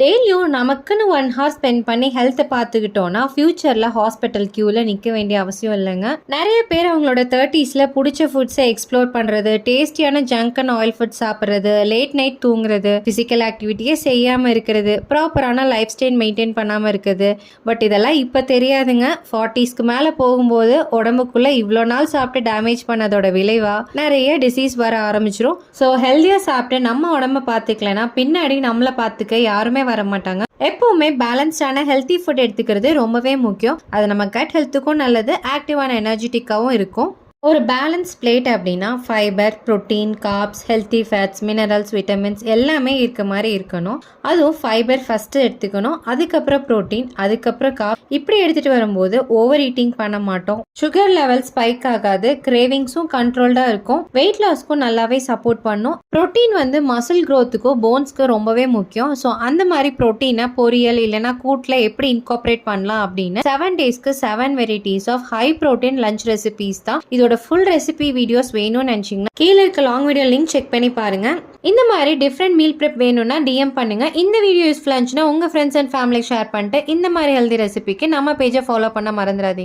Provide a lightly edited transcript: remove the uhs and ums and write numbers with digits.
டெய்லியும் நமக்குன்னு 1 hour spend பண்ணி ஹெல்த்தை பார்த்துக்கிட்டோன்னா ஃபியூச்சரில் ஹாஸ்பிட்டல் க்யூவில் நிற்க வேண்டிய அவசியம் இல்லைங்க. நிறைய பேர் அவங்களோட 30ஸ்ல பிடிச்ச ஃபுட்ஸை எக்ஸ்ப்ளோர் பண்ணுறது, டேஸ்டியான ஜங்க் அண்ட் ஆயில் ஃபுட் சாப்பிட்றது, லேட் நைட் தூங்குறது, ஃபிசிக்கல் ஆக்டிவிட்டியே செய்யாமல் இருக்கிறது, ப்ராப்பரான லைஃப் ஸ்டைல் மெயின்டைன் பண்ணாமல் இருக்குது. பட் இதெல்லாம் இப்போ தெரியாதுங்க. 40ஸ்க்கு மேலே போகும்போது உடம்புக்குள்ளே இவ்வளோ நாள் சாப்பிட்டு டேமேஜ் பண்ணதோட விளைவாக நிறைய டிசீஸ் வர ஆரம்பிச்சிரும். ஸோ ஹெல்த்தியாக சாப்பிட்டு நம்ம உடம்ப பார்த்துக்கலன்னா பின்னாடி நம்மளை பார்த்துக்க யாருமே வர மாட்டாங்க. எப்பவுமே பேலன்ஸ்டான ஹெல்த்தி ஃபுட் எடுத்துக்கிறது ரொம்பவே முக்கியம். அது நம்ம கட் ஹெல்த்துக்கும் நல்லது, ஆக்டிவான எனர்ஜெட்டிக்காவும் இருக்கும். ஒரு பேலன்ஸ் பிளேட் அப்படின்னா fibre, protein, corps, healthy fats, minerals, vitamins எல்லாமே இருக்க மாதிரி இருக்கணும். அதுவும் ஃபைபர் ஃபஸ்ட்டு எடுத்துக்கணும், அதுக்கப்புறம் ப்ரோட்டீன், அதுக்கப்புறம் கார்ப். இப்படி எடுத்துகிட்டு வரும்போது ஓவர் ஈட்டிங் பண்ண மாட்டோம், சுகர் லெவல் ஸ்பைக் ஆகாது, கிரேவிங்ஸும் கண்ட்ரோல்டாக இருக்கும், வெயிட் லாஸ்க்கும் நல்லாவே சப்போர்ட் பண்ணும். ப்ரோட்டீன் மசில் க்ரோத்துக்கும் போன்ஸ்க்கும் ரொம்பவே முக்கியம். ஸோ அந்த மாதிரி ப்ரோட்டீனை பொரியல் இல்லைனா கூட்டில் எப்படி இன்கார்பரேட் பண்ணலாம் அப்படின்னு 7 டேஸ்க்கு 7 varieties of high protein lunch recipes தான். இதோட ஃபுல் ரெசிபி வீடியோஸ் வேணும்னு நினைச்சீங்கன்னா கீழே இருக்க லாங் வீடியோ லிங்க் செக் பண்ணி பாருங்க. இந்த மாதிரி டிஃப்ரெண்ட் மீல் ப்ரெப் வேணும்னா டிஎம் பண்ணுங்க. இந்த வீடியோ யூஸ்ஃபுல்லாக இருந்துச்சுன்னா உங்க ஃப்ரெண்ட்ஸ் அண்ட் ஃபேமிலி ஷேர் பண்ணிட்டு இந்த மாதிரி ஹெல்தி ரெசிபிக்கு நம்ம பேஜை ஃபாலோ பண்ண மறந்துடாதீங்க.